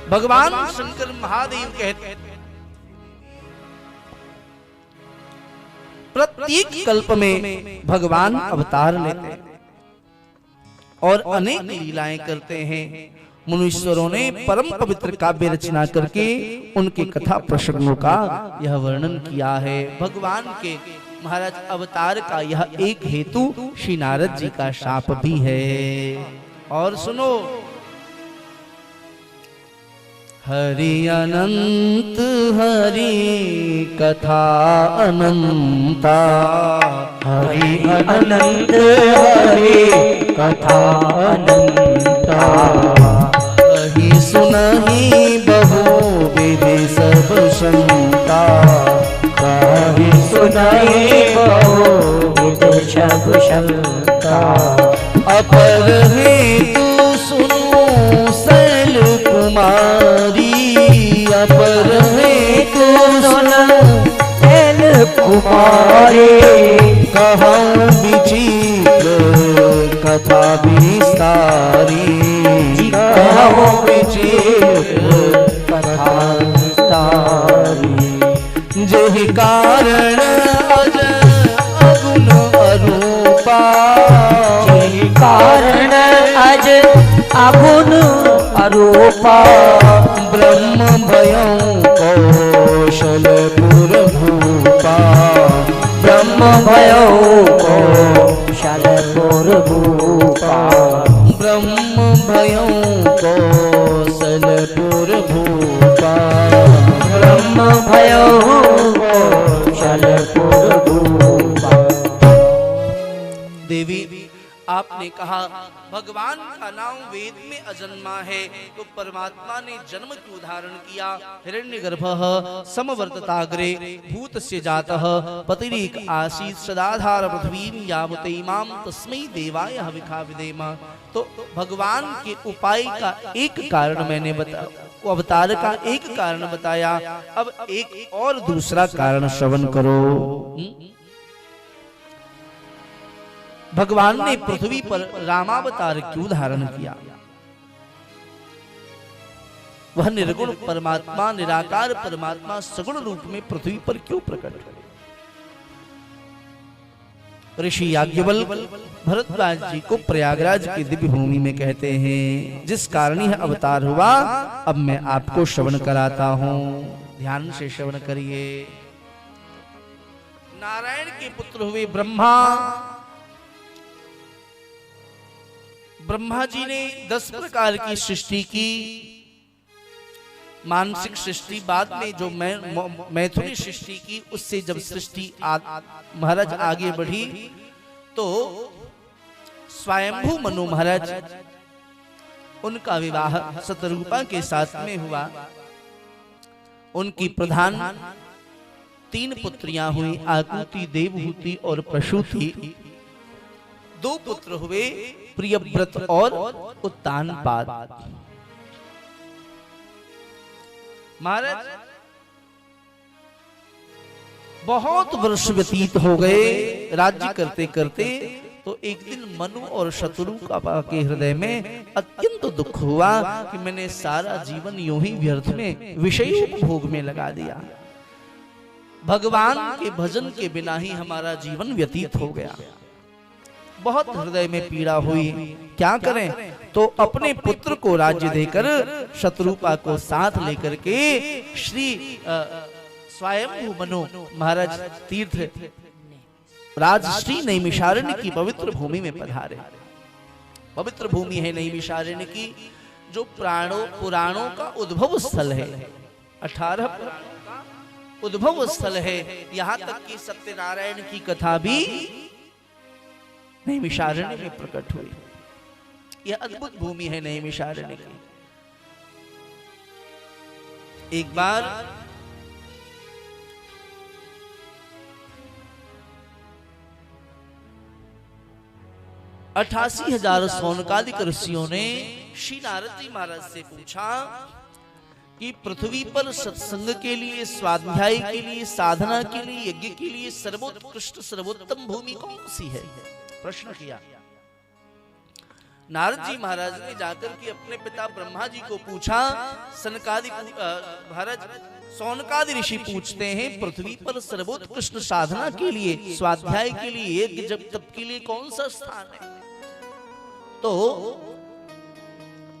भगवान शंकर महादेव कहते हैं प्रत्येक कल्प में भगवान अवतार लेते हैं और अनेक लीलाएं करते हैं। मुनीश्वरों ने परम पवित्र काव्य रचना करके उनके कथा प्रसंगों का यह वर्णन किया है। भगवान के महाराज अवतार का यह एक हेतु श्री नारद जी का शाप भी है। और सुनो, हरि अनंत हरि कथा अनंता, हरि अनंत हरि कथा अनंता, कही सुनहि बहु विधि सब शंका, कही सुनहि बहु विधि सब शंका, अपर हेतु सुनो शैल कुमारी, अपर हेतु सुनो शैल कुमारी, कहूँ विचित्र कथा विस्तारी, कहूँ विचित्र कथा विस्तारी, जेहि कारण अज अगुण अरूपा, जेहि कारण अज अगुण अरूपा, ब्रह्म भयं कौशलपुर भूपा, ब्रह्म भयो कौशलपुर भूपा, ब्रह्म भयं कौशलपुर भूपा, ब्रह्म भयो कौशलपुर भूपा। देवी, आपने कहा भगवान का नाम वेद में अजन्मा है, तो परमात्मा ने जन्म क्यों धारण किया। हिरण्यगर्भः समवर्तताग्रे भूतस्य जातः पतिरेक आसीत् सदाधार पृथ्वीं यावते इमां तस्मै देवाय हविखा विधेम। तो भगवान के उपाय का एक कारण मैंने बताया, अवतार का एक कारण बताया, अब एक और दूसरा कारण श्रवण करो। भगवान ने पृथ्वी पर रामावतार क्यों धारण किया। वह निर्गुण परमात्मा, निराकार परमात्मा सगुण रूप में पृथ्वी पर क्यों प्रकट हुए। ऋषि याज्ञवल्क्य भरद्वाज जी को प्रयागराज की दिव्य भूमि में कहते हैं, जिस कारण यह अवतार हुआ अब मैं आपको श्रवण कराता हूं, ध्यान से श्रवण करिए। नारायण के पुत्र हुए ब्रह्मा। ब्रह्मा जी ने 10 प्रकार की सृष्टि की, मानसिक सृष्टि, बाद में जो मैथुनी सृष्टि की, उससे जब सृष्टि महाराज आगे बढ़ी तो स्वयंभू मनु महाराज उनका विवाह शतरूपा के साथ में हुआ। उनकी प्रधान 3 पुत्रियां हुई, आकुति, देवहूति और प्रसूति। 2 पुत्र हुए, प्रियव्रत और उत्तानपाद। महाराज बहुत वर्ष व्यतीत हो गए राज्य करते करते, तो एक दिन मनु और शत्रुपा के हृदय में अत्यंत दुख हुआ कि मैंने सारा जीवन यूं ही व्यर्थ में विषयोपभोग में लगा दिया, भगवान के भजन के बिना ही हमारा जीवन व्यतीत हो गया। बहुत हृदय में पीड़ा हुई, क्या करें, तो अपने पुत्र को राज्य देकर शत्रुपा को साथ लेकर के श्री स्वयंभू मनु महाराज तीर्थ राजश्री नैमिषारण्य की पवित्र भूमि में पधारे। पवित्र भूमि है नैमिषारण्य की, जो पुराणों का उद्भव स्थल है। 18 पुराणों का उद्भव स्थल है। यहाँ तक कि सत्यनारायण की कथा भी नैमिषारण्य में प्रकट हुई। यह अद्भुत भूमि है नैमिषारण्य की। एक बार अठासी 80,000 सौनकादिक ऋषियों ने श्री नारद जी महाराज से पूछा कि पृथ्वी पर सत्संग के लिए, स्वाध्याय के लिए, साधना के लिए, यज्ञ के लिए सर्वोत्कृष्ट सर्वोत्तम भूमि कौन सी है। प्रश्न किया। नारद जी महाराज ने जाकर के अपने पिता ब्रह्मा जी को पूछा। महाराज सौनकादि ऋषि पूछते हैं, पृथ्वी पर सर्वोत्कृष्ट साधना के लिए, स्वाध्याय के लिए, यज्ञ जप तप के लिए कौन सा स्थान है? तो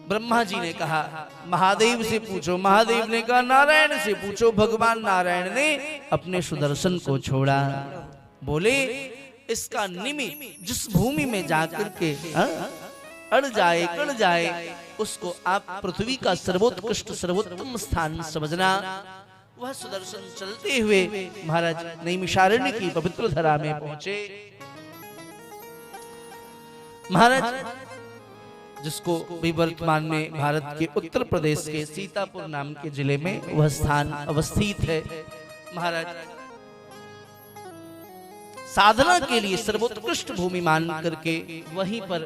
ब्रह्मा जी ने कहा महादेव से पूछो। महादेव ने कहा नारायण से पूछो। भगवान नारायण ने अपने सुदर्शन को छोड़ा। बोले इसका निमित्त जिस भूमि में जाकर के अड़ जाए कड़ जाए, उसको आप पृथ्वी का सर्वोत्कृष्ट सर्वोत्तम स्थान समझना। वह सुदर्शन चलते हुए महाराज नैमिषारण्य की पवित्र धरा में पहुंचे। महाराज जिसको भी वर्तमान में भारत के उत्तर प्रदेश के सीतापुर नाम के जिले में वह स्थान अवस्थित है। महाराज साधना के लिए सर्वोत्कृष्ट भूमि मान करके वहीं पर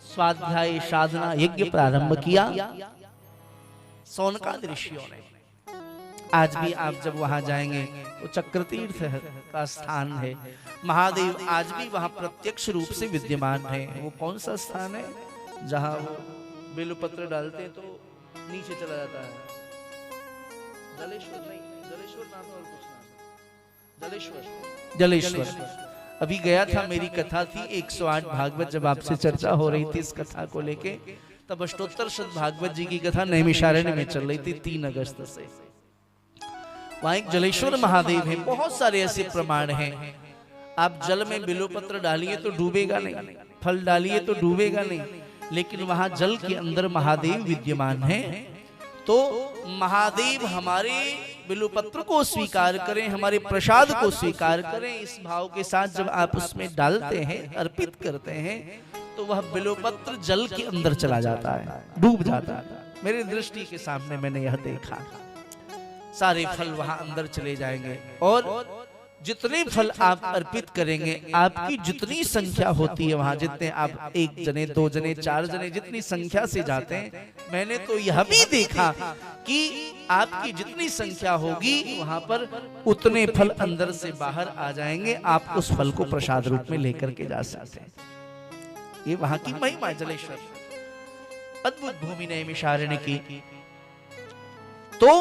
स्वाध्याय साधना यज्ञ प्रारंभ किया सौनकादि ऋषियों ने। आज भी आप जब वहां जाएंगे तो चक्रतीर्थ का स्थान है। महादेव आज भी वहां प्रत्यक्ष रूप से विद्यमान है। वो कौन सा स्थान है? जहां वो बेलपत्र डालते तो नीचे चला जाता है। जलेश्वर नहीं, जलेश्वर नाम है और कुछ नाम। जलेश्वर, जलेश्वर। अभी गया था, मेरी कथा थी 108 भागवत। जब आपसे चर्चा हो रही थी इस कथा को लेके, तब अष्टोत्तर शत भागवत जी की कथा नैमिषारण्य में चल रही थी 3 अगस्त से। वहां एक जलेश्वर महादेव है। बहुत सारे ऐसे प्रमाण हैं। आप जल में बिल्वपत्र डालिए तो डूबेगा नहीं, फल डालिए तो डूबेगा नहीं, लेकिन वहां जल के अंदर महादेव विद्यमान है। तो महादेव हमारे बिल्वपत्र को स्वीकार करें, हमारे प्रसाद को स्वीकार करें। इस भाव के साथ जब आप उसमें डालते हैं, अर्पित करते हैं, तो वह बिल्वपत्र जल के अंदर चला जाता है, डूब जाता है। मेरी दृष्टि के सामने मैंने यह देखा। सारे फल वहां अंदर चले जाएंगे और जितने फल आप अर्पित करेंगे, आपकी जितनी संख्या होती है वहां, जितने आप 1 जने 2 जने 4 जने जितनी संख्या से जाते हैं, मैंने तो यह भी देखा कि आपकी जितनी संख्या होगी वहां पर उतने फल अंदर से बाहर आ जाएंगे। आप उस फल को प्रसाद रूप में लेकर के जा सकते हैं। ये वहां की महिमा। जलेश्वर अद्भुत भूमि नैमिषारण्य की। तो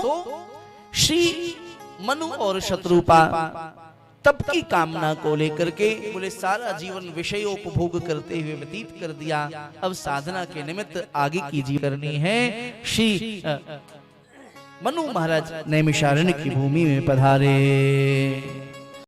श्री मनु और शत्रुपा तप की कामना को लेकर के बोले सारा जीवन विषयोपभोग करते हुए व्यतीत कर दिया, अब साधना के निमित्त आगे की जीवन करनी है। श्री मनु महाराज नैमिषारण्य की भूमि में पधारे।